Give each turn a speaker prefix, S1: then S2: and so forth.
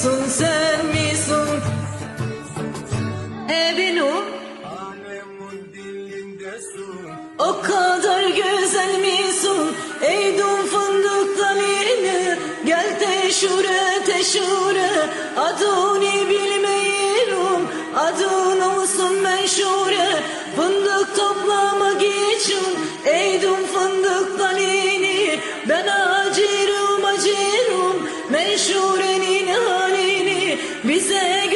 S1: misin sen misin? Benim
S2: Alemin dilindesin.
S1: o kadar güzel misin? Eydum fındık daline, gel teşhure teşhure, adını bilmiyorum, adın olsun meşhure. Fındık toplamak için eydum fındık dalini, ben acırım acırım meşhurenin halini. Bize